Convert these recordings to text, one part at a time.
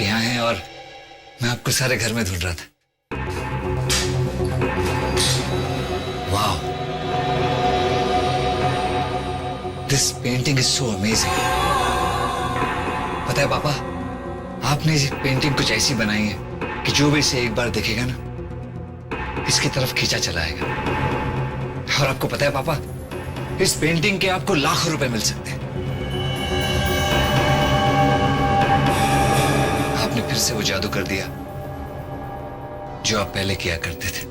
आप यहाँ हैं और मैं आपको सारे घर में ढूंढ रहा था। वाह, this painting is so amazing. पता है पापा, आपने इस पेंटिंग कुछ ऐसी बनाई है कि जो भी इसे एक बार देखेगा ना, इसकी तरफ खींचा चला आएगा। और आपको पता है पापा, इस पेंटिंग के आपको लाखों रुपए मिल सकते हैं। आपने फिर से वो जादू कर दिया जो आप पहले किया करते थे।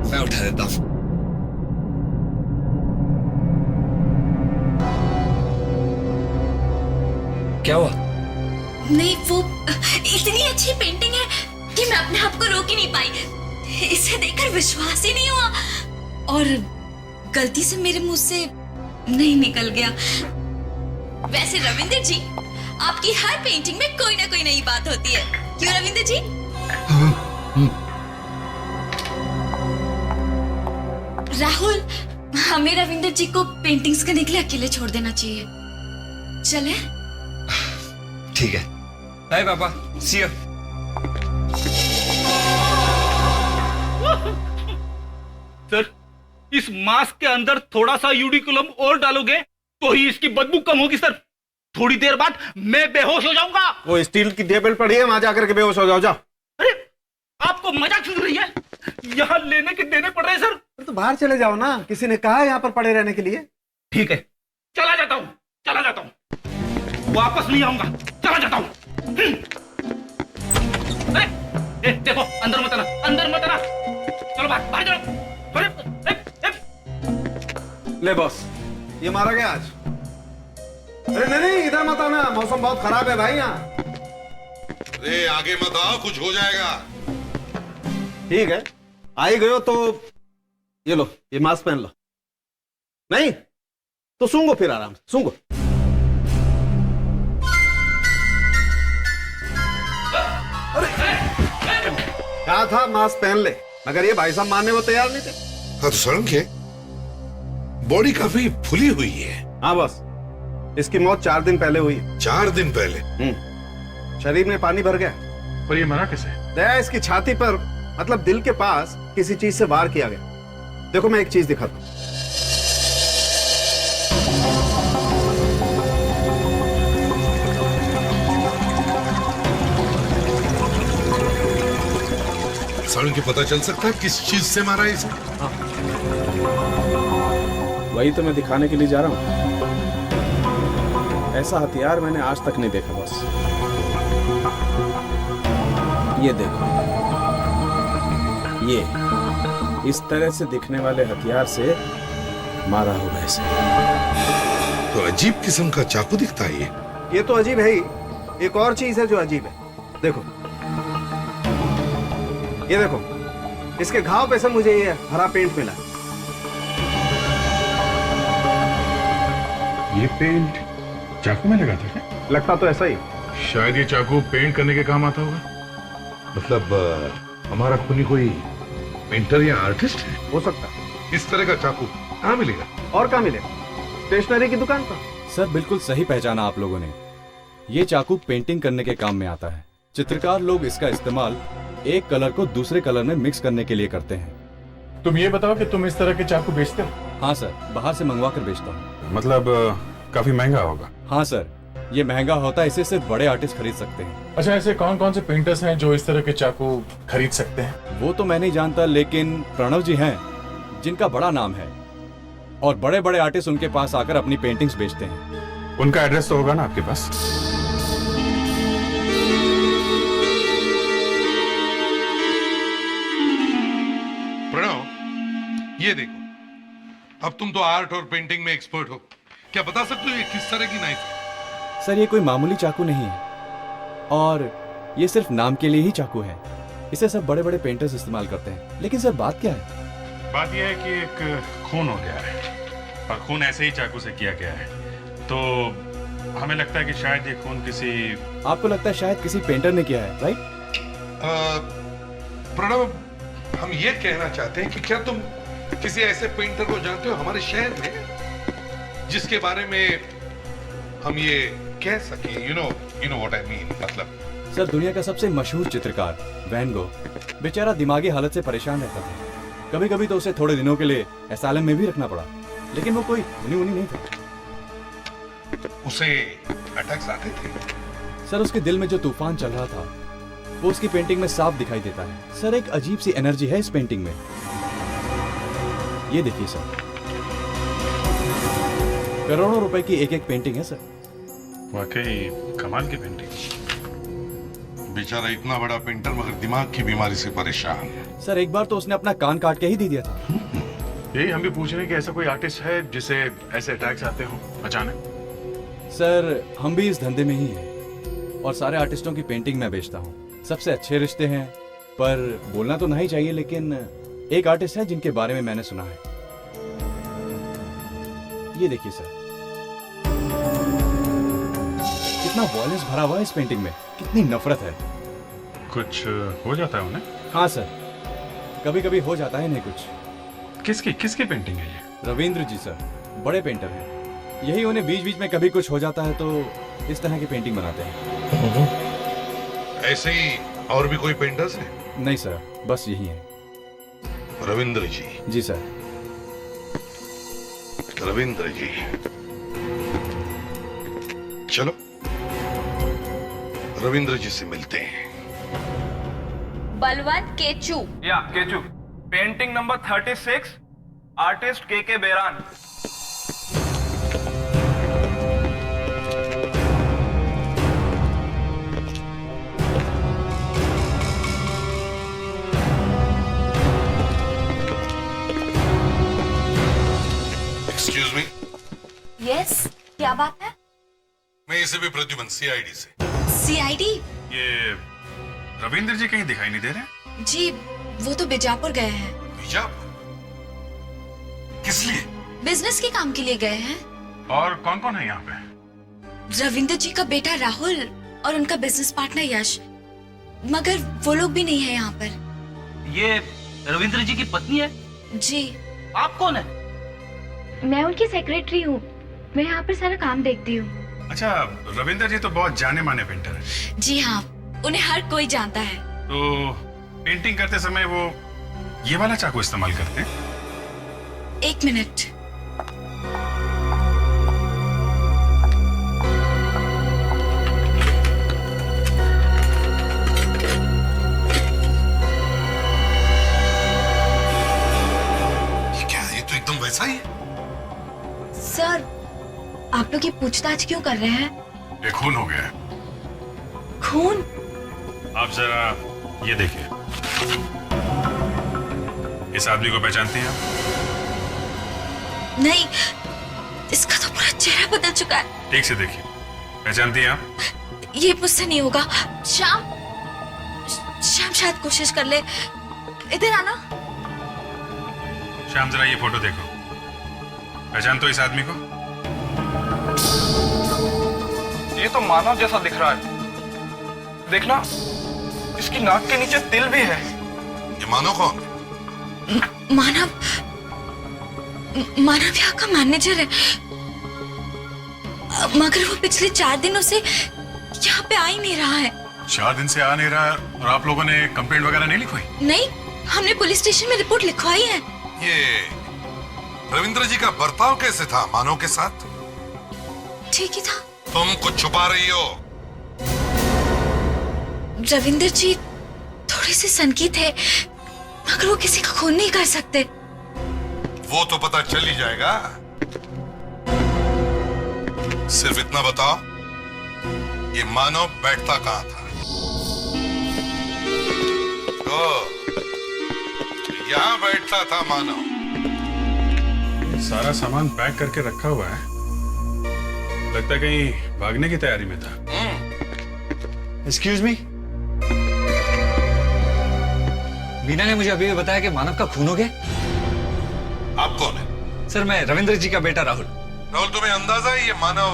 मैं उठा देता हूं। क्या हुआ? नहीं, वो इतनी अच्छी पेंटिंग है कि मैं अपने आप को रोक ही नहीं पाई। इसे देखकर विश्वास ही नहीं हुआ और गलती से मेरे मुंह से नहीं निकल गया। वैसे रविंदर जी, आपकी हर पेंटिंग में कोई ना कोई नई बात होती है, क्यों रविंदर जी? राहुल, हमें रविंदर जी को पेंटिंग्स करने के लिए अकेले छोड़ देना चाहिए। चले? ठीक है। बाय पापा, सी यू। सर, इस मास्क के अंदर थोड़ा सा यूडिकुलम और डालोगे तो ही इसकी बदबू कम होगी सर। थोड़ी देर बाद मैं बेहोश हो जाऊंगा। वो स्टील की टेबल पड़ी है, वहां जाकर के बेहोश हो जाओ। जाओ। अरे, आपको मजाक सुन रही है? यहाँ लेने के देने पड़ रहे हैं सर। तो बाहर चले जाओ ना, किसी ने कहा है यहाँ पर पड़े रहने के लिए। ठीक है, चला जाता हूँ, चला जाता हूँ, वापस नहीं आऊंगा, चला जाता हूँ। अरे, देखो, अंदर मत आना, अंदर मत आना। चलो बाहर जाओ। ले बॉस, ये मारा गया आज। अरे नहीं, इधर मत आना, मौसम बहुत खराब है भाई यहाँ। अरे आगे मत आओ, कुछ हो जाएगा। ठीक है, आ ही गए हो तो ये लो, ये मास्क पहन लो। नहीं तो सूंघो, फिर आराम से सूंघो। कहा था मास्क पहन ले, मगर ये भाई साहब मानने को तैयार नहीं थे। हाँ तो सड़क है, बॉडी काफी फुली हुई है। हाँ बस, इसकी मौत 4 दिन पहले हुई है। 4 दिन पहले? शरीर में पानी भर गया। पर ये मरा कैसे? दया इसकी छाती पर, मतलब दिल के पास किसी चीज से वार किया गया। देखो मैं एक चीज दिखाता हूं। सड़क के पता चल सकता है किस चीज से मारा है इसे? वही तो मैं दिखाने के लिए जा रहा हूँ। ऐसा हथियार मैंने आज तक नहीं देखा बॉस। ये देखो, ये इस तरह से दिखने वाले हथियार से मारा होगा इसे। तो अजीब किस्म का चाकू दिखता है ये तो अजीब है ही। एक और चीज है जो अजीब है, देखो ये देखो, इसके घाव पे से मुझे ये हरा पेंट मिला। ये पेंट चाकू में लगा था क्या? लगता तो ऐसा ही। शायद ये चाकू पेंट करने के काम आता होगा। मतलब हमारा खूनी कोई पेंटर या आर्टिस्ट है? हो सकता है। इस तरह का चाकू कहाँ मिलेगा? और कहाँ मिलेगा? स्टेशनरी की दुकान पर। सर बिल्कुल सही पहचाना आप लोगों ने। ये चाकू पेंटिंग करने के काम में आता है। चित्रकार लोग इसका इस्तेमाल एक कलर को दूसरे कलर में मिक्स करने के लिए करते हैं। तुम ये बताओ कि तुम इस तरह के चाकू बेचते हो? हाँ सर, बाहर से मंगवा कर बेचता हूँ। मतलब काफी महंगा होगा। हाँ सर, ये महंगा होता है, इसे सिर्फ बड़े आर्टिस्ट खरीद सकते हैं। अच्छा, ऐसे कौन कौन से पेंटर्स हैं जो इस तरह के चाकू खरीद सकते हैं? वो तो मैं नहीं जानता, लेकिन प्रणव जी हैं जिनका बड़ा नाम है और बड़े बड़े आर्टिस्ट उनके पास आकर अपनी पेंटिंग्स बेचते हैं। उनका एड्रेस तो होगा ना आपके पास? प्रणव, ये देखो, अब तुम तो आर्ट और पेंटिंग में एक्सपर्ट हो, क्या बता सकते हो ये किस तरह की नाइफ है? सर ये कोई मामूली चाकू नहीं है और ये सिर्फ नाम के लिए ही चाकू है। इसे सब बड़े बड़े पेंटर्स इस्तेमाल करते हैं। लेकिन सर बात क्या है, बात यह है कि एक खून हो गया है और खून ऐसे ही चाकू से किया गया है, तो हमें लगता है कि शायद ये खून किसी... आपको लगता है शायद किसी पेंटर ने किया है, राइट? प्रणव, हम ये कहना चाहते हैं कि क्या तुम किसी ऐसे पेंटर को जानते हो हमारे शहर में जिसके बारे में हम ये कह सके, you know what I mean, मतलब सर, दुनिया का सबसे मशहूर चित्रकार वैन गो बेचारा दिमागी हालत से परेशान रहता था। कभी कभी तो उसे थोड़े दिनों के लिए एसाइलम में भी रखना पड़ा, लेकिन वो कोई खूनी वूनी नहीं था। उसे अटैक्स आते थे? सर, उसके दिल में जो तूफान चल रहा था वो उसकी पेंटिंग में साफ दिखाई देता है। सर, एक अजीब सी एनर्जी है इस पेंटिंग में। ये देखिए सर, करोड़ों रुपए की एक एक पेंटिंग है सर। वाकई कमाल की पेंटिंग। बेचारा इतना बड़ा पेंटर मगर दिमाग की बीमारी से परेशान। सर, एक बार तो उसने अपना कान काट के ही दे दिया था। यही हम भी पूछ रहे हैं कि ऐसा कोई आर्टिस्ट है जिसे ऐसे अटैक्स आते हो अचानक? सर, हम भी इस धंधे में ही हैं और सारे आर्टिस्टों की पेंटिंग मैं बेचता हूँ। सबसे अच्छे रिश्ते हैं, पर बोलना तो नहीं चाहिए, लेकिन एक आर्टिस्ट है जिनके बारे में मैंने सुना है। ये देखिए सर, कितना वॉयलेंस भरा हुआ है इस पेंटिंग में, कितनी नफरत है। कुछ हो जाता है उन्हें? हाँ सर, कभी कभी हो जाता है इन्हें कुछ। किसकी पेंटिंग है ये? रविंद्र जी सर, बड़े पेंटर हैं। यही उन्हें बीच बीच में कभी कुछ हो जाता है तो इस तरह की पेंटिंग बनाते हैं। ऐसे ही और भी कोई पेंटर्स हैं? नहीं सर, बस यही है। रविंद्र जी? जी सर। रविंद्र जी, चलो रविंद्र जी से मिलते हैं। बलवंत केचू। या केचू, पेंटिंग नंबर 36, आर्टिस्ट के बेरान। Excuse me. यस, क्या बात है? मैं इसे भी प्रद्युमन, सीआईडी से। सीआईडी? ये रविंद्र जी कहीं दिखाई नहीं दे रहे? जी, वो तो बीजापुर गए हैं। बीजापुर? किस लिए? बिजनेस के काम के लिए गए हैं। और कौन कौन है यहाँ पे? रविंद्र जी का बेटा राहुल और उनका बिजनेस पार्टनर यश, मगर वो लोग भी नहीं है यहाँ पर। ये रविंद्र जी की पत्नी है? जी। आप कौन है? मैं उनकी सेक्रेटरी हूँ, मैं यहाँ पर सारा काम देखती हूँ। अच्छा, रविंद्र जी तो बहुत जाने माने पेंटर है। जी हाँ, उन्हें हर कोई जानता है। तो पेंटिंग करते समय वो ये वाला चाकू इस्तेमाल करते हैं? एक मिनट। ये क्या है? ये तो एकदम वैसा ही है। सर, आप लोग ये पूछताछ क्यों कर रहे हैं? ये खून हो गया है। खून? आप जरा ये देखिए, इस आदमी को पहचानते हैं आप? नहीं, इसका तो पूरा चेहरा बदल चुका है। ठीक से देखिए, पहचानती हैं आप? ये मुझसे नहीं होगा। श्याम शायद कोशिश कर ले। इधर आना। श्याम, जरा ये फोटो देखो, पहचान तो इस आदमी को? ये तो मानव जैसा दिख रहा है। देखना, इसकी नाक के नीचे तिल भी है। ये मानव कौन? मानव यहाँ का मैनेजर है, मगर वो पिछले 4 दिनों से यहाँ पे आ ही नहीं रहा है। 4 दिन से आ नहीं रहा, और आप लोगों ने कंप्लेंट वगैरह नहीं लिखवाई? नहीं, हमने पुलिस स्टेशन में रिपोर्ट लिखवाई है। ये रविंद्र जी का बर्ताव कैसे था मानव के साथ? ठीक ही था। तुम कुछ छुपा रही हो। रविंद्र जी थोड़े से सनकी थे, मगर वो किसी का खून नहीं कर सकते। वो तो पता चल ही जाएगा। सिर्फ इतना बताओ, ये मानव बैठता कहाँ था? यहाँ बैठता था मानव। सारा सामान पैक करके रखा हुआ है, लगता है कहीं भागने की तैयारी में था। एक्सक्यूज मी, मीना ने मुझे अभी भी बताया कि मानव का खून हो गया। आप कौन है? सर मैं रविंद्र जी का बेटा राहुल। राहुल, तुम्हें अंदाजा है ये मानव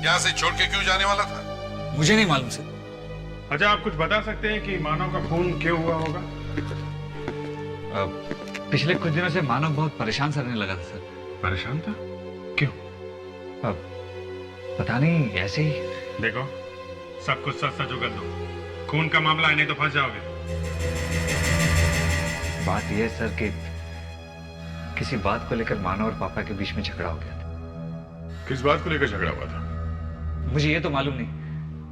यहाँ से छोड़ के क्यों जाने वाला था? मुझे नहीं मालूम सर। अच्छा, आप कुछ बता सकते हैं कि मानव का खून क्यों हुआ होगा? पिछले कुछ दिनों से मानव बहुत परेशान सा रहने लगा था सर। परेशान था? क्यों? पता नहीं, ऐसे ही। देखो, सब कुछ सच सच उगल दो। खून का मामला है, नहीं तो फंस जाओगे। बात यह है सर कि किसी बात को लेकर मानव और पापा के बीच में झगड़ा हो गया था। किस बात को लेकर झगड़ा हुआ था? मुझे ये तो मालूम नहीं,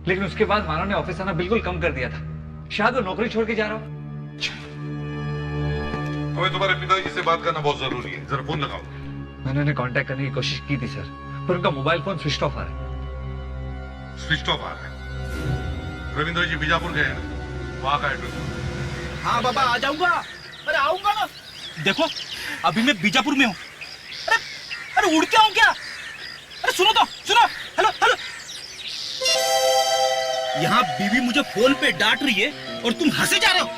लेकिन उसके बाद मानव ने ऑफिस आना बिल्कुल कम कर दिया था। शायद वो नौकरी छोड़ के जा रहा हो। हमें तुम्हारे पिताजी से बात करना बहुत जरूरी है, जरा फोन लगाओ। मैंने उन्हें कांटेक्ट करने की कोशिश की थी सर, पर उनका मोबाइल फोन स्विच ऑफ आ रहा है। स्विच ऑफ आ रहा है? रविंद्र जी बीजापुर गए हैं, वहां का एड्रेस? हाँ बाबा, आ जाऊंगा। अरे आऊंगा ना। देखो, अभी मैं बीजापुर में हूँ। अरे अरे उड़ के आऊं क्या? अरे सुनो तो, सुनो। Hello hello. यहाँ बीवी मुझे फोन पे डांट रही है और तुम हंसे जा रहे हो।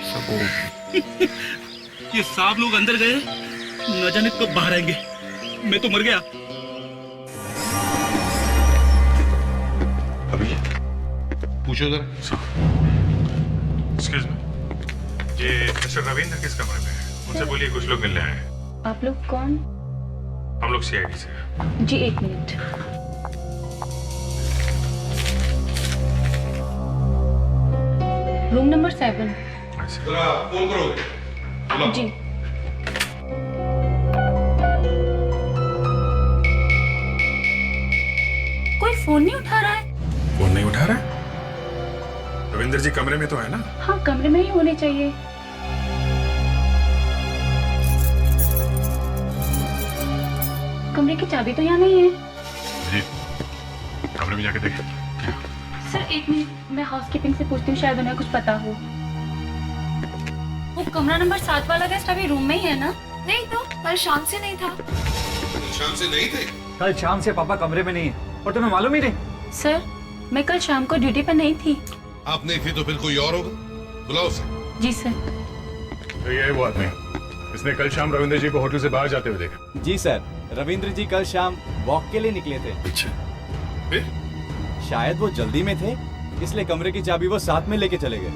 ये सब लोग अंदर गए, न जाने कब बाहर आएंगे। मैं तो मर गया। अभी पूछो जरा। एक्सक्यूज मी, ये मिस्टर रविंद्र किस कमरे में है? उनसे बोलिए कुछ लोग मिलने आए हैं। आप लोग कौन? हम लोग सीआईडी से। जी एक मिनट। Room number 7। जरा फोन करोगे? बुलाओ। जी। कोई फोन नहीं उठा रहा है। फोन नहीं उठा रहा है? रविंद्र जी कमरे में तो है ना? हाँ, कमरे में ही होने चाहिए। कमरे की चाबी तो यहाँ नहीं है। जी, कमरे में जाके देखें। सर एक मिनट, मैं हाउसकीपिंग से पूछती हूँ, शायद उन्हें कुछ पता हो। वो कमरा नंबर 7 वाला गेस्ट अभी रूम में ही है ना? नहीं तो कल शाम से नहीं था। शाम से नहीं थे? कल शाम से पापा कमरे में नहीं है और तुम्हें मालूम ही नहीं। सर मैं कल शाम को ड्यूटी पर नहीं थी। आप नहीं थी तो फिर कोई और होगा, बुलाओ उसे। जी सर। तो ये है वो आदमी, इसने कल शाम रविंद्र जी को होटल से बाहर जाते हुए देखा। जी सर, रविंद्र जी कल शाम वॉक के लिए निकले थे। अच्छा, फिर? शायद वो जल्दी में थे, इसलिए कमरे की चाबी वो साथ में लेके चले गए।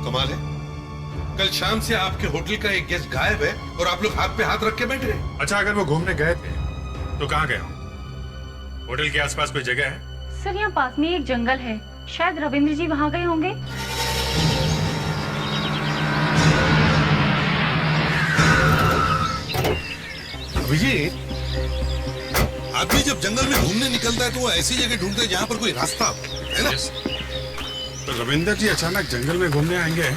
कमाल है, कल शाम से आपके होटल का एक गेस्ट गायब है और आप लोग हाथ पे हाथ रख के बैठे हैं। अच्छा, अगर वो घूमने गए थे तो कहाँ गए? होटल के आसपास कोई जगह है? सर यहाँ पास में एक जंगल है, शायद रविंद्र जी वहाँ गए होंगे। अभिजीत, आदमी जब जंगल में घूमने निकलता है तो वो ऐसी जगह ढूंढते हैं जहाँ पर कोई रास्ता हो, है ना? तो रविंद्र जी अचानक जंगल में घूमने आएंगे,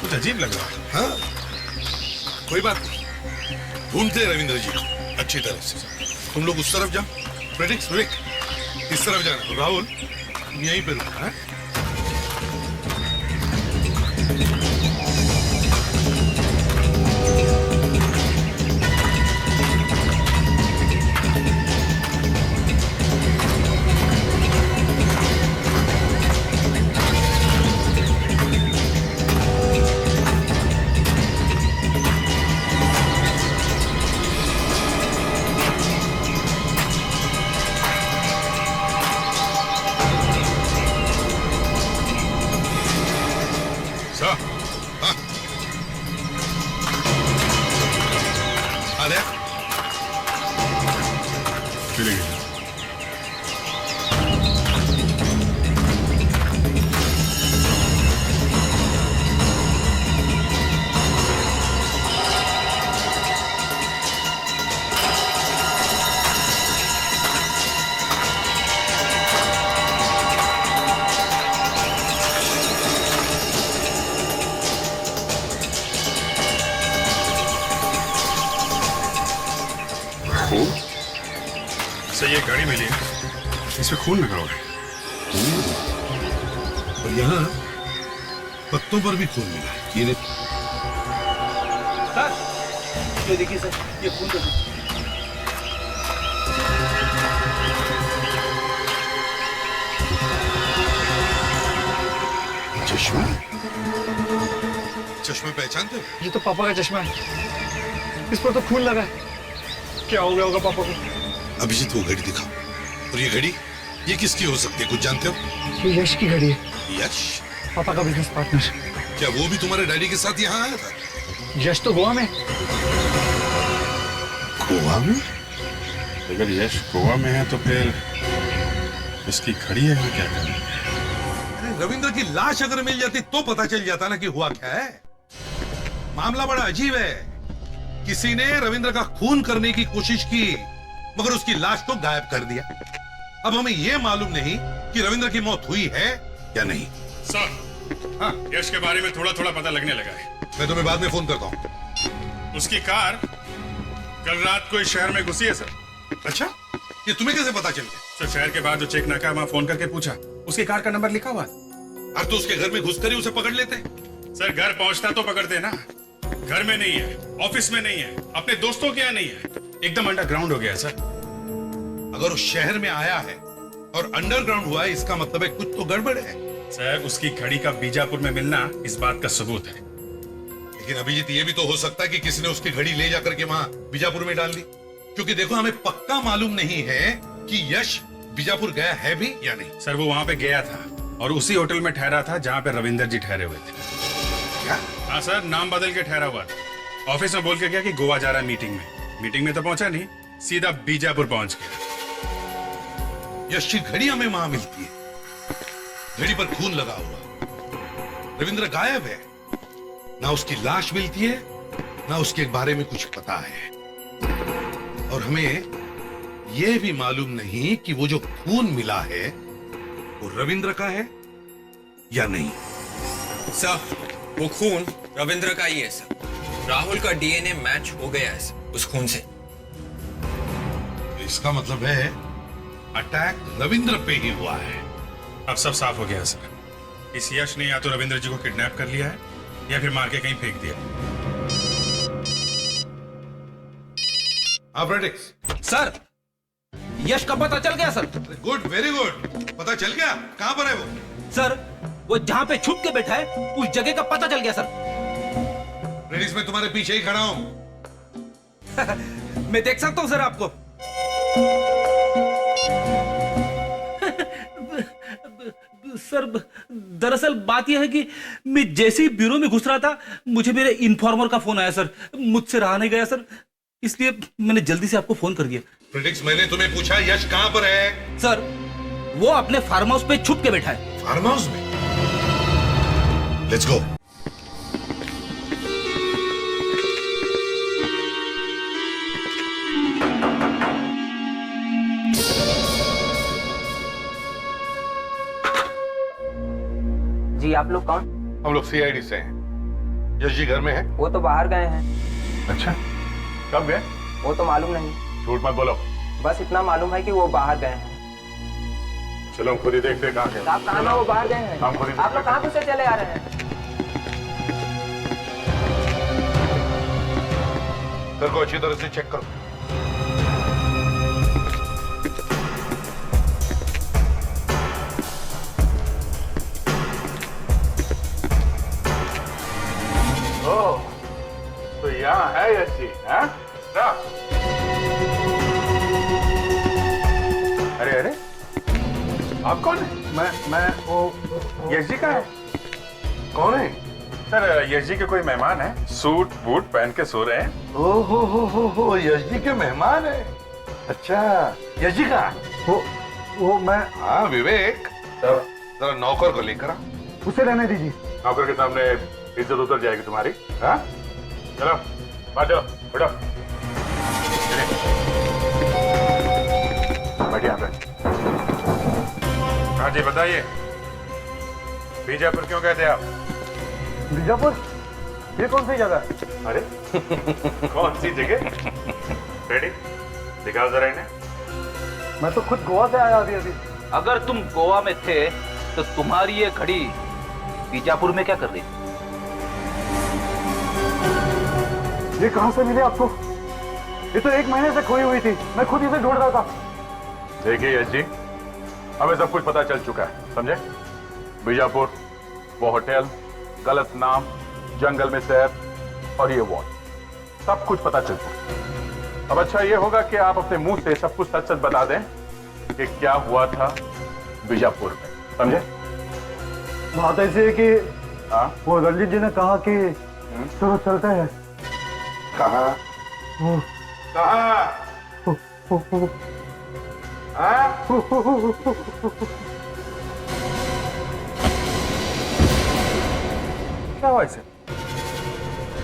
कुछ अजीब लग रहा है। हाँ, कोई बात नहीं, ढूंढते हैं रविंद्र जी अच्छी तरह से। तुम लोग उस तरफ जाओ, प्रेडिक्स इस तरफ जाना। राहुल यहीं पे रुकना है। ये गाड़ी मिली है, इसमें खून लगा हुआ है। और यहाँ पत्तों पर भी खून मिला है। ये सर, ये देखिए सर, ये खून तो चश्मा, चश्मा पहचानते हो? ये तो पापा का चश्मा है, इस पर तो खून लगा है। क्या हो गया होगा पापा को? अभिजीत वो घड़ी दिखाओ। और ये घड़ी ये किसकी हो सकती है, कुछ जानते हो? ये यश की घड़ी है, यश? पापा का बिजनेस पार्टनर। क्या वो भी तुम्हारे डैडी के साथ यहाँ आया था? यश तो गोवा में। गोवा में? अगर यश गोवा में है तो फिर इसकी घड़ी है क्या करें? अरे रविंद्र की लाश अगर मिल जाती तो पता चल जाता ना कि हुआ क्या है। मामला बड़ा अजीब है। किसी ने रविंद्र का खून करने की कोशिश की मगर उसकी लाश को गायब कर दिया। अब हमें यह मालूम नहीं कि रविंद्र की मौत हुई है या नहीं। सर, हाँ, यश के बारे में थोड़ा थोड़ा पता लगने लगा है। मैं तुम्हें बाद में फोन करता हूं। उसकी कार कल रात को इस शहर में घुसी है सर। अच्छा, ये तुम्हें कैसे पता चल गया? सर, शहर के बाद जो चेक नाका वहां फोन करके पूछा, उसकी कार का नंबर लिखा हुआ। अब तो उसके घर में घुसकर ही उसे पकड़ लेते। सर, घर पहुंचता तो पकड़ते ना। घर में नहीं है, ऑफिस में नहीं है, अपने दोस्तों के यहाँ नहीं है, एकदम अंडरग्राउंड हो गया सर। अगर उस शहर में आया है और अंडरग्राउंड हुआ है, इसका मतलब है कुछ तो गड़बड़ है। सर, उसकी घड़ी का बीजापुर में मिलना इस बात का सबूत है। लेकिन अभिजीत, ये भी तो हो सकता है कि किसी ने उसकी घड़ी ले जाकर के वहां बीजापुर में डाल दी। क्योंकि देखो, हमें पक्का मालूम नहीं है कि यश बीजापुर गया है भी या नहीं। सर, वो वहां पे गया था और उसी होटल में ठहरा था जहां पे रविंदर जी ठहरे हुए थे। क्या? हाँ सर, नाम बदल के ठहरा हुआ था। ऑफिस में बोल के गया कि गोवा जा रहा मीटिंग में। मीटिंग में तो पहुंचा नहीं, सीधा बीजापुर पहुंच गया। यश की घड़ी हमें वहां मिलती है, घड़ी पर खून लगा हुआ। रविंद्र गायब है, ना उसकी लाश मिलती है, ना उसके बारे में कुछ पता है। और हमें यह भी मालूम नहीं कि वो जो खून मिला है वो रविंद्र का है या नहीं। सर, वो खून रविंद्र का ही है सर। राहुल का डीएनए मैच हो गया है सर उस खून से। इसका मतलब है अटैक रविंद्र पे ही हुआ है। अब सब साफ हो गया सर। इस यश ने या तो रविंद्र जी को किडनैप कर लिया है या फिर मार के कहीं फेंक दिया। हाँ फ्रेडिक्स। सर, यश का पता चल गया सर। Good, very good. पता चल गया? कहां पर है वो? सर, वो जहां पे छुप के बैठा है उस जगह का पता चल गया सर। फ्रेडिक्स, मैं तुम्हारे पीछे ही खड़ा हूं। मैं देख सकता हूं सर आपको। सर, दरअसल बात यह है कि मैं जैसे ही ब्यूरो में घुस रहा था, मुझे मेरे इन्फॉर्मर का फोन आया सर। मुझसे रहा नहीं गया सर, इसलिए मैंने जल्दी से आपको फोन कर दिया। फ्रेडिक्स, मैंने तुम्हें पूछा यश कहां पर है? सर, वो अपने फार्म हाउस पे छुप के बैठा है। फार्म हाउस में? Let's go. जी, आप लोग कौन? हम लोग सीआईडी से हैं। यश जी घर में है? वो तो बाहर गए हैं। अच्छा, कब गए? वो तो मालूम नहीं। झूठ मत बोलो। बस इतना मालूम है कि वो बाहर गए हैं। चलो हम खुद ही देखते हैं कहाँ गए। आप कहाँ ना, वो बाहर गए हैं। हम खुद ही आप लोग कहाँ घुसे चले आ रहे हैं? घर को अच्छी तरह से चेक करो। ओह, तो यहाँ है यश जी, हाँ? अरे अरे, आप कौन है? मैं वो यश जी का है। कौन है? सर, यश जी के कोई मेहमान है, सूट बूट पहन के सो रहे हैं। हो, यश जी के मेहमान है। अच्छा, यश जी का? वो मैं। हाँ विवेक, जरा नौकर को लेकर आ। उसे रहने दीजिए। नौकर के सामने इज्जत उतर जाएगी तुम्हारी। हाँ, चलो बाहर चलो, बैठो। बैठिए यहाँ पे। हाँ जी, बताइए, बीजापुर क्यों गए थे आप? बीजापुर? ये कौन सी जगह है? अरे कौन सी जगह? रेडी, दिखाओ जरा इन्हें। मैं तो खुद गोवा से आया अभी। अगर तुम गोवा में थे तो तुम्हारी ये घड़ी बीजापुर में क्या कर रही? ये कहां से मिले आपको? ये तो 1 महीने से खोई हुई थी, मैं खुद इसे ढूंढ रहा था। देखिए यश जी, हमें सब कुछ पता चल चुका है, समझे? बीजापुर, वो होटल, गलत नाम, जंगल में सैर और ये वॉच, सब कुछ पता चल चुका। अब अच्छा ये होगा कि आप अपने मुंह से सब कुछ सच सच बता दें कि क्या हुआ था बीजापुर में, समझे? बात ऐसी है कि वो रंजीत जी ने कहा कि चलो चलते हैं। कहा वो क्या हुआ इसे?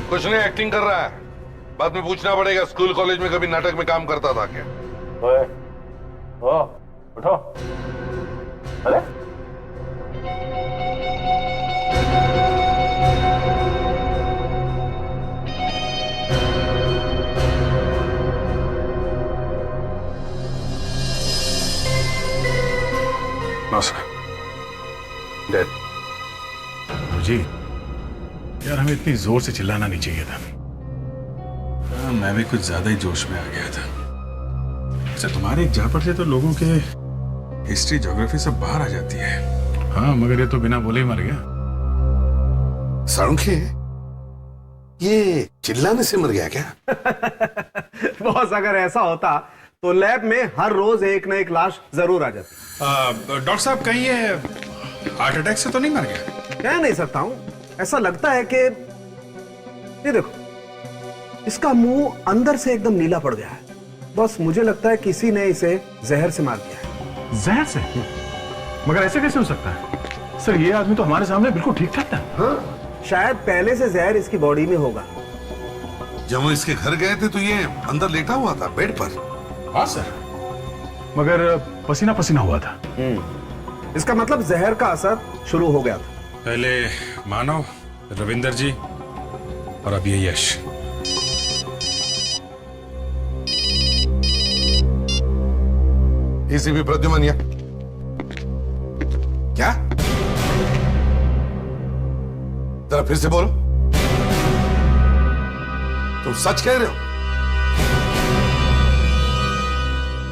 कुछ नहीं, एक्टिंग कर रहा है। बाद में पूछना पड़ेगा स्कूल कॉलेज में कभी नाटक में काम करता था क्या? ओए, ओ, उठो। अरे नमस्कार। डेड। जी यार, हमें इतनी जोर से चिल्लाना नहीं चाहिए था। मैं भी कुछ ज्यादा ही जोश में आ गया था। अच्छा, तुम्हारे एक झापड़ से तो लोगों के हिस्ट्री ज्योग्राफी सब बाहर आ जाती है। हाँ, मगर ये तो बिना बोले ही मर गया। सारंगी, ये चिल्लाने से मर गया क्या? बॉस, अगर ऐसा होता तो लैब में हर रोज एक न एक लाश जरूर आ जाती। डॉक्टर साहब, कहीं ये हार्ट अटैक से तो नहीं मर गया? कह नहीं सकता हूं, ऐसा लगता है कि ये देखो, इसका मुंह अंदर से एकदम नीला पड़ गया है। बस मुझे लगता है किसी ने इसे जहर से मार दिया है। जहर से? मगर ऐसे कैसे हो सकता है सर? ये आदमी तो हमारे सामने बिल्कुल ठीक ठाक था। हाँ, शायद पहले से जहर इसकी बॉडी में होगा। जब वो इसके घर गए थे तो ये अंदर लेटा हुआ था बेड पर। हाँ सर, मगर पसीना पसीना हुआ था। इसका मतलब जहर का असर शुरू हो गया था। पहले मानव, रविंदर जी और अब ये यश। एसीपी प्रद्युमन, क्या? जरा फिर से बोलो। तुम सच कह रहे हो?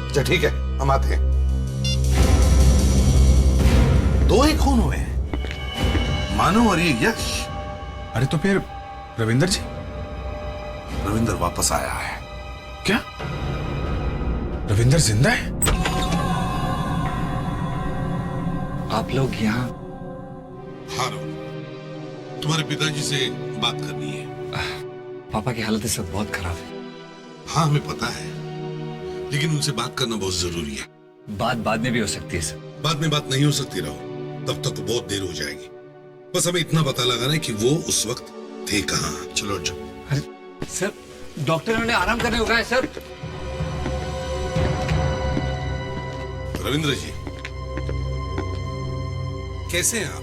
अच्छा ठीक है, हम आते हैं। 2 ही खून हुए हैं, मानव और ये यश। अरे तो फिर रविंदर जी? रविंदर वापस आया है। क्या रविंदर जिंदा है? आप लोग यहाँ? हाँ, तुम्हारे पिताजी से बात करनी है। पापा की हालत इस वक्त बहुत खराब है। हाँ, हमें पता है, लेकिन उनसे बात करना बहुत जरूरी है। बात बाद में भी हो सकती है सर। बाद में बात नहीं हो सकती, रहो तब तक तो बहुत देर हो जाएगी। बस हमें इतना पता लगाना है कि वो उस वक्त थे कहाँ। चलो जाओ। अरे सर, डॉक्टर ने आराम करने को कहा है सर। रविंद्र जी, कैसे हैं आप?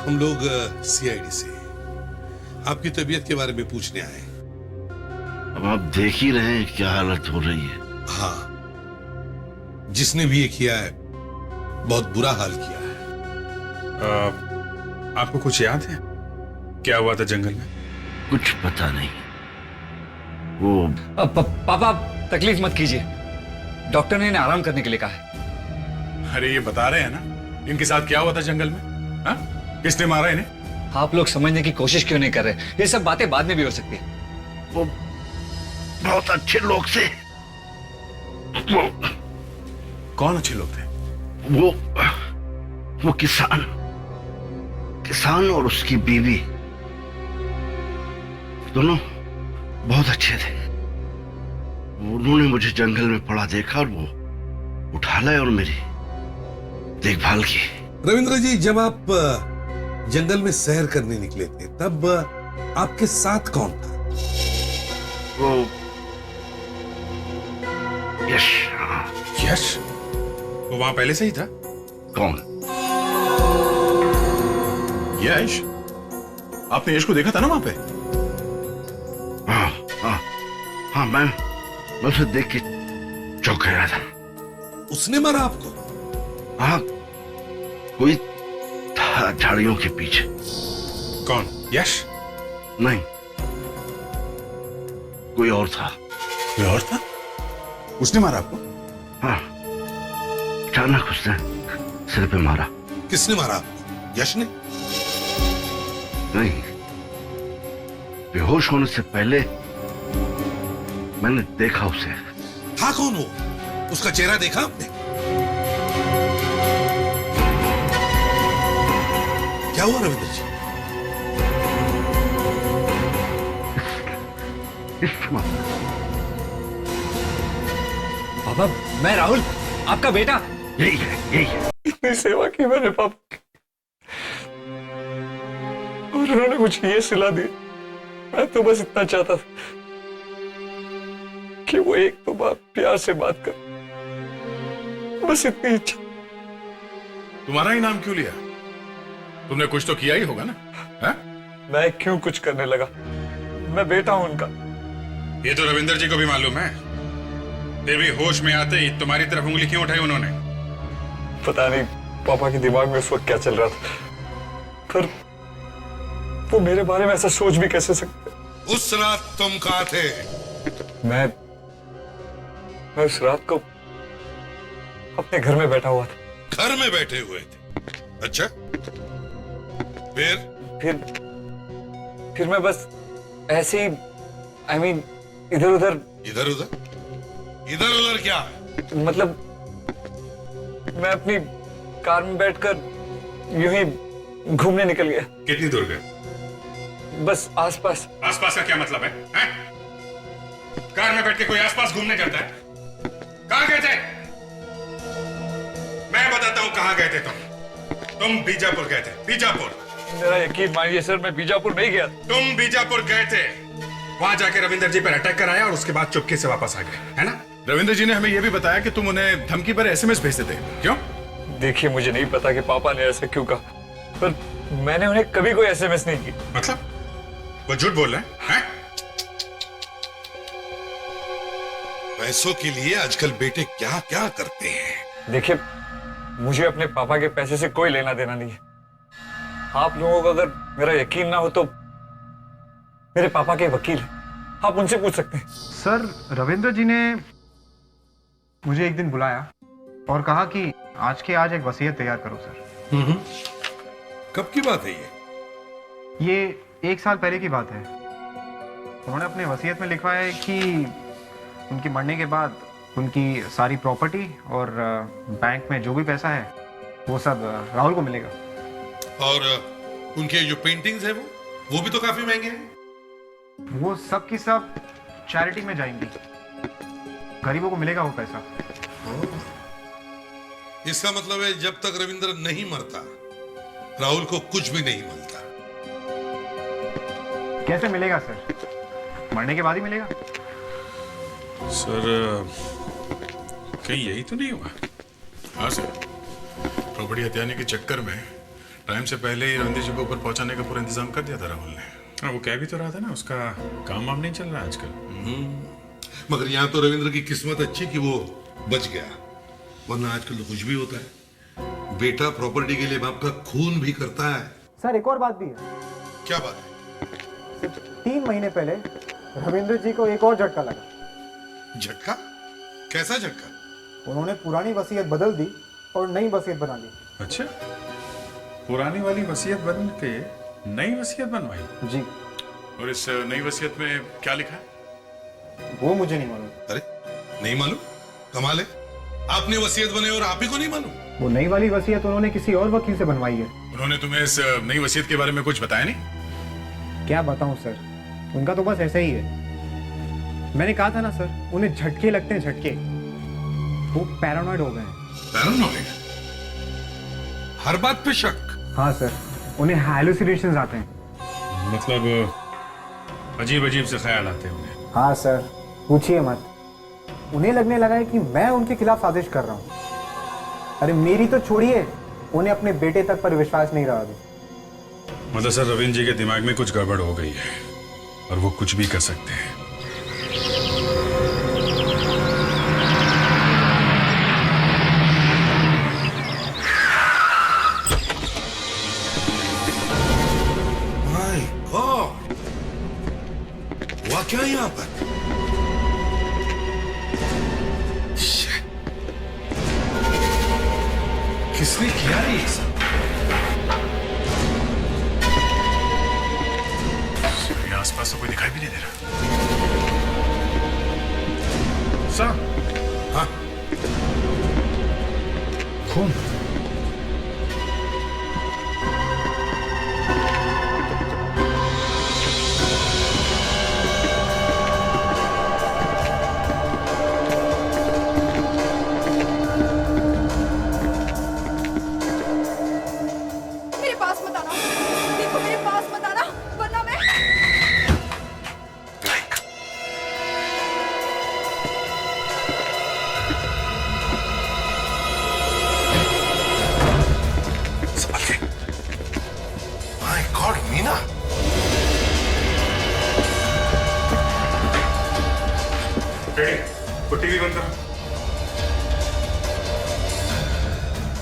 हम लोग सीआईडी से आपकी तबीयत के बारे में पूछने आए। अब आप देख ही रहे हैं क्या हालत हो रही है। हाँ, जिसने भी ये किया है बहुत बुरा हाल किया है। आपको कुछ याद है क्या हुआ था जंगल में? कुछ पता नहीं। वो पापा तकलीफ मत कीजिए, डॉक्टर ने इन्हें आराम करने के लिए कहा है। अरे ये बता रहे हैं ना इनके साथ क्या हुआ था जंगल में? हाँ? किसने मारा इन्हें? आप लोग समझने की कोशिश क्यों नहीं कर रहे? ये सब बातें बाद में भी हो सकती है। वो बहुत अच्छे लोग थे। वो कौन अच्छे लोग थे? वो किसान और उसकी बीवी दोनों बहुत अच्छे थे। उन्होंने मुझे जंगल में पड़ा देखा और वो उठा लाए और मेरी देखभाल की। रविंद्र जी, जब आप जंगल में सैर करने निकले थे तब आपके साथ कौन था? वो यश। यश? वो वहां पहले से ही था? कौन? यश? आपने यश को देखा था ना वहां पे? हाँ, मैं उसे देख के चौंक गया था। उसने मारा आपको? हाँ, कोई था झाड़ियों के पीछे। कौन? यश? नहीं, कोई और था। कोई और था? उसने मारा आपको? हाँ, अचानक उसने सिर पे मारा। किसने मारा आपको? यश ने? नहीं, बेहोश होने से पहले मैंने देखा उसे। था कौन वो? उसका चेहरा देखा आपने? क्या हुआ रविंद्र जी? पापा, मैं राहुल, आपका बेटा। यही है, यही है। इतनी सेवा की मैंने पापा की, और उन्होंने मुझे ये सिला दी। मैं तो बस इतना चाहता था कि वो एक तो बात प्यार से बात कर, बस इतनी इच्छा। तुम्हारा ही नाम क्यों लिया? तुमने कुछ तो किया ही होगा ना? है? मैं क्यों कुछ करने लगा? मैं बेटा हूं उनका। ये तो रविंदर जी को भी मालूम है, फिर भी होश में आते ही तुम्हारी तरफ उंगली क्यों उठाई उन्होंने? पता नहीं पापा के दिमाग में उस वक्त क्या चल रहा था, पर वो मेरे बारे में ऐसा सोच भी कैसे सकते? उस रात तुम कहाँ थे? मैं उस रात को अपने घर में बैठा हुआ था। घर में बैठे हुए थे? अच्छा, फिर मैं बस ऐसे ही, I mean, इधर उधर क्या? मतलब मैं अपनी कार में बैठकर यूं ही घूमने निकल गया। कितनी दूर गए? बस आसपास। आसपास का क्या मतलब है? कार में बैठ के कोई आसपास घूमने जाता है? कहां गए थे? मैं बताता हूं कहां गए थे तुम बीजापुर गए थे। बीजापुर। मेरा यकीन मानिए सर, मैं बीजापुर नहीं गया। तुम बीजापुर गए थे, वहां जाके रविंदर जी पर अटैक कराया और उसके बाद चुपके से वापस आ गए, है ना? रविंद्र जी ने हमें यह भी बताया कि तुम उन्हें धमकी पर एसएमएस भेजते थे। क्यों? देखिए, मुझे नहीं पता कि पापा ने ऐसा क्यों कहा, पर मैंने उन्हें कभी कोई एसएमएस नहीं की। मतलब वो झूठ बोल रहे हैं? पैसों के लिए आजकल बेटे क्या क्या करते हैं। देखिए, मुझे अपने पापा के पैसे से कोई लेना देना नहीं है। आप लोगों को अगर मेरा यकीन ना हो तो मेरे पापा के वकील हैं, आप उनसे पूछ सकते हैं। सर, रविंद्र जी ने मुझे एक दिन बुलाया और कहा कि आज के आज एक वसीयत तैयार करो सर। कब की बात है ये 1 साल पहले की बात है। उन्होंने अपने वसीयत में लिखवाया है कि उनके मरने के बाद उनकी सारी प्रॉपर्टी और बैंक में जो भी पैसा है वो सब राहुल को मिलेगा। और उनके जो पेंटिंग्स है वो भी तो काफी महंगे हैं। वो सब की सब चैरिटी में जाएंगी, गरीबों को मिलेगा वो पैसा। इसका मतलब है जब तक रविंद्र नहीं मरता राहुल को कुछ भी नहीं मिलता। कैसे मिलेगा सर? मरने के बाद ही मिलेगा। सर, कहीं यही तो नहीं हुआ? हाँ सर, प्रॉपर्टी हथियाने के चक्कर में टाइम से पहले ही रविंद्र जी को ऊपर पहुंचाने का पूरा इंतजाम कर दिया था राहुल ने। हाँ, वो कह भी तो रहा था ना, उसका काम वाम नहीं चल रहा आजकल। मगर यहाँ तो रविंद्र की किस्मत अच्छी कि वो बच गया, वरना आजकल तो कुछ भी होता है। बेटा प्रॉपर्टी के लिए बाप का खून भी करता है। सर, एक और बात भी है। क्या बात है? 3 महीने पहले रविंद्र जी को एक और झटका लगा। झटका? कैसा झटका? उन्होंने पुरानी वसीयत बदल दी और नई वसीयत बना ली। अच्छा, पुरानी वाली वसीयत बदल के नई वसीयत बनवाई? जी। और इस नई वसीयत में क्या लिखा है? वो मुझे नहीं मालूम। अरे, नहीं मालूम? कमाल है, आपने वसीयत बने और आप ही को नहीं मालूम? वो नई वाली वसीयत उन्होंने किसी और वकील से बनवाई है। उन्होंने तुम्हें इस नई वसीयत के बारे में कुछ बताया नहीं? क्या बताऊं सर, उनका तो बस ऐसा ही है। मैंने कहा था ना सर, उन्हें झटके लगते हैं, झटके। वो पैरानॉइड हो गए हैं। पैरानॉइड? हर बात पे शक? हाँ सर, उन्हें हैलुसिनेशंस आते हैं। मतलब अजीब अजीब से ख्याल आते होंगे। हाँ सर, पूछिए मत। उन्हें लगने लगा है कि मैं उनके खिलाफ साजिश कर रहा हूँ। अरे मेरी तो छोड़िए, उन्हें अपने बेटे तक पर विश्वास नहीं रहा अभी। मतलब सर, रविंद्र जी के दिमाग में कुछ गड़बड़ हो गई है और वो कुछ भी कर सकते हैं। माय गॉड, हुआ क्या यहां पर? किसने किया ये सब? आसपास आसपास तो कोई दिखाई भी नहीं दे रहा। सर, हाँ, खून। मेरे पास मत आना, देखो मेरे पास मत आना, वरना मैं माय गॉड मीना, डैडी, वो टीवी बंद करो।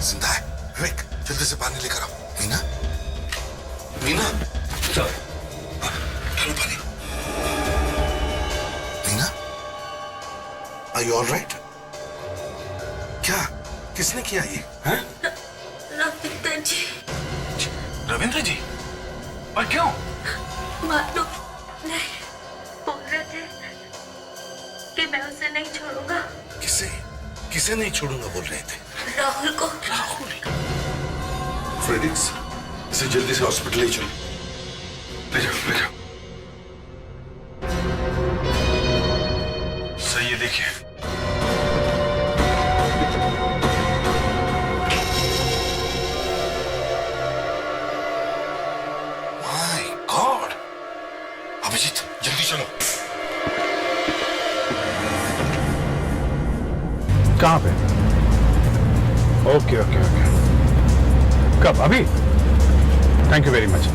जिंदा है। विवेक, जल्दी से पानी लेकर आओ। मीना, मीना, डालो पानी। Meena, are you alright? क्या, किसने किया ये? हैं? रविंद्र जी। रविंद्र जी? और क्यों? मालूम नहीं, बोल रहे थे कि मैं उसे नहीं छोड़ूंगा। किसे, किसे नहीं छोड़ूंगा बोल रहे थे? राहुल को। राहुल? फ्रेडिक्स, इसे जल्दी से हॉस्पिटल ले चलो। ले जाओ, ले जाओ। सही है, देखिए। माय गॉड, अभिजीत जल्दी चलो। कहाँ पे? Okay okay okay. कब? अभी? Thank you very much.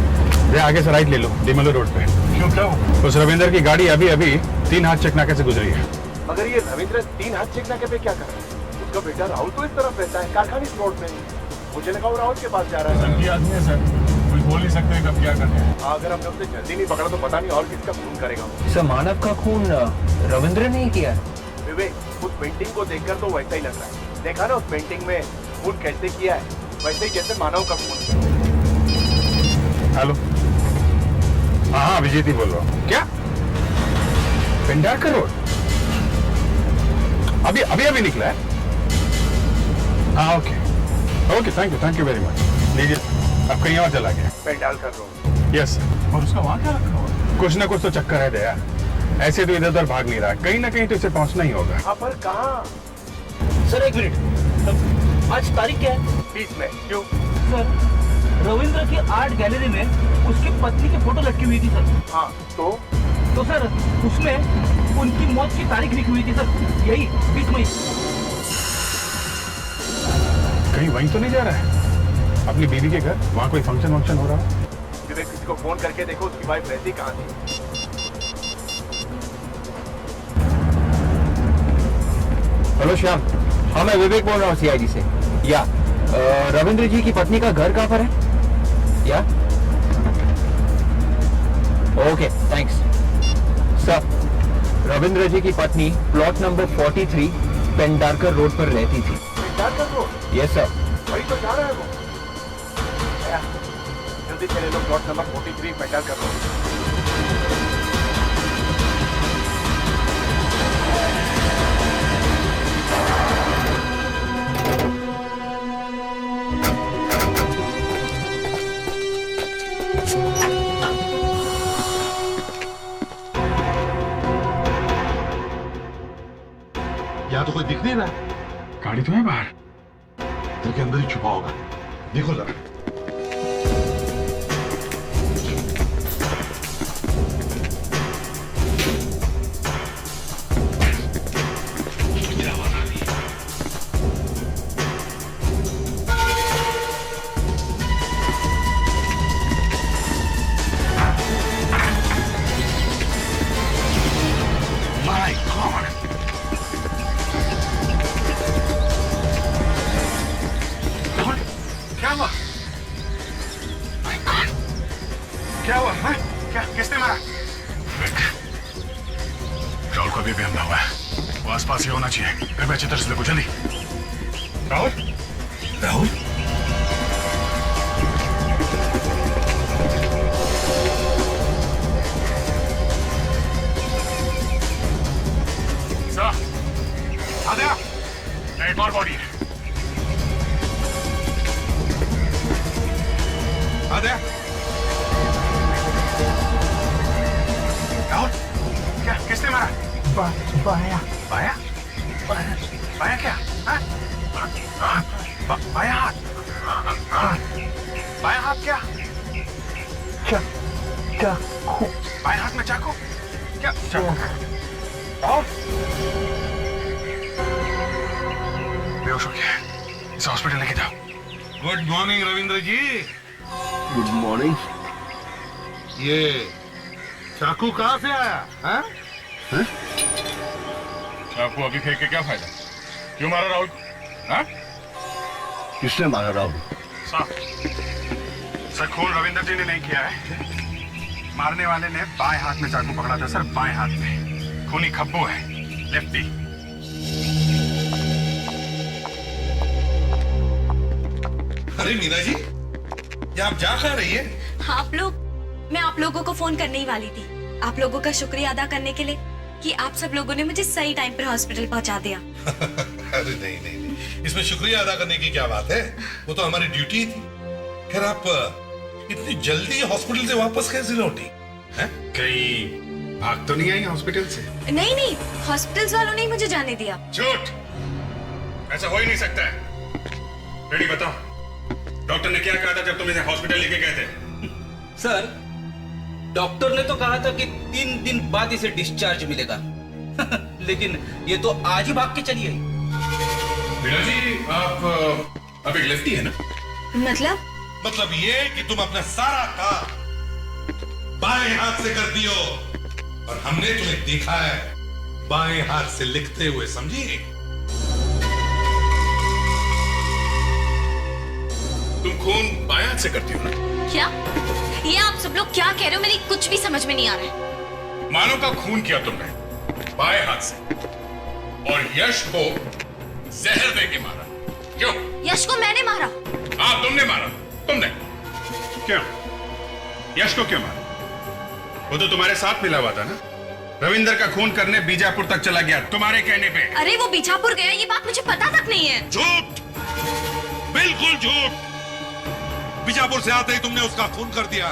ये आगे से राइट ले लो, डिमलो रोड पे। क्यों, क्या हुआ? उस रविंद्र की गाड़ी अभी अभी 3 हाथ चेक नाके से गुजरी है। मगर ये रविंद्र 3 हाथ चेक नाके पे क्या कर रहा है? उसका बेटा राहुल तो इस तरफ रहता है, कारखानी रोड पे। मुझे लगा वो राहुल के पास जा रहा है। संगी आदमी है सर, कोई बोल नहीं सकते कब क्या करते हैं। अगर हमने उसे जल्दी नहीं पकड़ा तो पता नहीं और किसका खून करेगा। सर, मानव का खून रविंद्र ने ही किया है। विवेक, उस पेंटिंग को देखकर तो वैसा ही लग रहा है। देखा ना उस पेंटिंग में खून कैसे किया है, वैसे ही जैसे मानव का खून। हेलो, हाँ अभिजीत ही बोल रहा हूँ। क्या? पेंडारकर रोड? अभी अभी अभी निकला है? हाँ okay okay, thank you very much. लीजिए, अब कहीं और चला गया। पेंडारकर रोड? यस। और उसका वहाँ क्या रखा हुआ? कुछ ना कुछ तो चक्कर है दया, ऐसे तो इधर उधर भाग नहीं रहा, कहीं ना कहीं तो इसे पहुंचना ही होगा। हाँ, पर कहाँ? सर एक मिनट, आज तारीख क्या है? 20 में। क्यों? सर, रविंद्र की आर्ट गैलरी में उसकी पत्नी की फोटो लटकी हुई थी सर। हाँ, तो सर उसमें उनकी मौत की तारीख लिखी हुई थी सर, यही 20 मई। कहीं वहीं तो नहीं जा रहा है अपनी बीवी के घर? वहाँ कोई फंक्शन वंक्शन हो रहा है? विवेक, किसी को फोन करके देखो उसकी वाइफ रहती कहाँ थी। हेलो श्याम, हाँ मैं विवेक बोल रहा हूँ CID से। या रविंद्र जी की पत्नी का घर कहाँ पर है? या ओके, थैंक्स सर। रविंद्र जी की पत्नी प्लॉट नंबर 43 पेंडारकर रोड पर रहती थी। पेंडारकर रोड? Yes sir. वही तो जा रहा है वो। जल्दी चले लो, प्लॉट नंबर 43 पेंडारकर रोड। यहाँ तो कोई दिख नहीं रहा। गाड़ी तो है बाहर। घर के अंदर ही छुपा होगा, देखो जरा। My God! क्या हुआ? My God! क्या हुआ? हाँ? क्या, किसने मारा? राहुल को अभी भी हमला हुआ है, वो आसपास ही होना चाहिए। कृपया अच्छी तरह से देखो, जल्दी। राहुल? राहुल? यार एक और बॉडी है। आ गया राहुल, क्या किसने मारा? बाया बाया बाया क्या? हाँ? बाया हाथ, बाया हाथ क्या? क्या बाया हाथ में चाकू क्या? चाकू राहुल बेहोश हो गया है, इसे हॉस्पिटल लेके जाओ। Good morning Ravindra ji. Good morning. ये चाकू कहाँ से आया? हाँ? चाकू अभी फेंक के क्या फायदा? क्यों मारा राहुल? हाँ? किसने मारा राहुल? सर खून रविंद्र जी ने नहीं किया है। मारने वाले ने बाएं हाथ में चाकू पकड़ा था सर, बाएं हाथ में। खूनी खब्बू है, लेफ्टी। अरे मीरा जी, ये आप जा कहाँ रही है? मैं आप लोगों को फोन करने ही वाली थी, आप लोगों का शुक्रिया अदा करने के लिए कि आप सब लोगों ने मुझे सही टाइम पर हॉस्पिटल पहुंचा दिया। अरे नहीं नहीं नहीं, इसमें शुक्रिया अदा करने की क्या बात है, वो तो हमारी ड्यूटी थी। खैर आप इतनी जल्दी हॉस्पिटल से वापस कैसे लौटी? कहीं भाग तो नहीं आई हॉस्पिटल से? नहीं नहीं, हॉस्पिटल वालों ने ही मुझे जाने दिया। झूठ, ऐसा हो ही नहीं सकता है। रेडी बताओ, डॉक्टर ने क्या कहा था जब तुम इसे हॉस्पिटल लेके गए थे? सर, डॉक्टर ने तो कहा था कि 3 दिन बाद इसे डिस्चार्ज मिलेगा। लेकिन ये तो आज ही भाग के चली आई। मीरा जी, आप एक लेफ्टी है ना? मतलब ये कि तुम अपना सारा काम बाएं हाथ से कर दियो, और हमने तुम्हें देखा है बाएं हाथ से लिखते हुए, समझी? तुम खून बाएं हाथ से करती हो ना? क्या ये आप सब लोग क्या कह रहे हो? मेरी कुछ भी समझ में नहीं आ रहा है। मानो का खून किया तुमने बाएं हाथ से, और यश को जहर दे के मारा। क्यों? यश को मैंने मारा? हाँ, तुमने मारा। तुमने क्यों? यश को क्यों मारा? वो तो तुम्हारे साथ मिला हुआ था ना। रविंदर का खून करने बीजापुर तक चला गया तुम्हारे कहने पे। अरे वो बीजापुर गया, ये बात मुझे पता तक नहीं है। झूठ, बिल्कुल झूठ। बीजापुर से आते ही तुमने उसका खून कर दिया,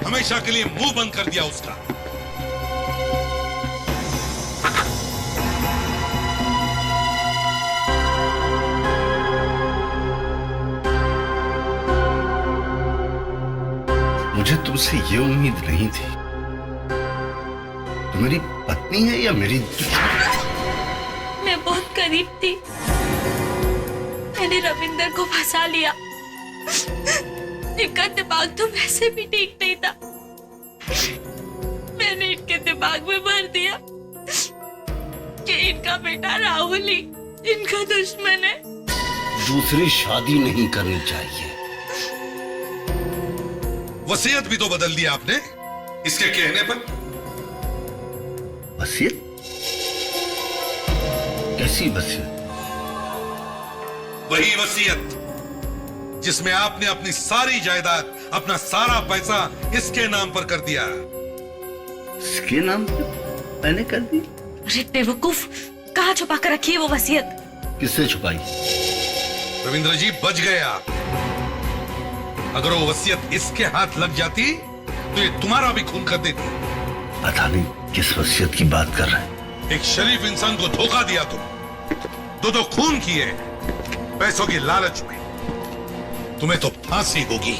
हमेशा के लिए मुंह बंद कर दिया उसका। मुझे तुमसे ये उम्मीद नहीं थी। तुम मेरी पत्नी है या मेरी मैं बहुत करीब थी, मैंने रविंदर को फंसा लिया। इनका दिमाग तो वैसे भी ठीक नहीं था, मैंने इनके दिमाग में भर दिया कि इनका बेटा राहुल ही इनका दुश्मन है। दूसरी शादी नहीं करनी चाहिए। वसीयत भी तो बदल दिया आपने इसके कहने पर। वसीयत? कैसी वसीयत? वही वसीयत जिसमें आपने अपनी सारी जायदाद, अपना सारा पैसा इसके नाम पर कर दिया। इसके नाम पर मैंने कर दी? अरे बेवकूफ, कहाँ छुपा कर रखी है वो वसीयत? किससे छुपाई? रविंद्र जी, बच गए आप। अगर वो वसीयत इसके हाथ लग जाती तो ये तुम्हारा भी खून कर देती। पता नहीं किस वसीयत की बात कर रहे हैं। एक शरीफ इंसान को धोखा दिया तुम, दो खून किए पैसों की लालच में। तुम्हें तो फांसी होगी।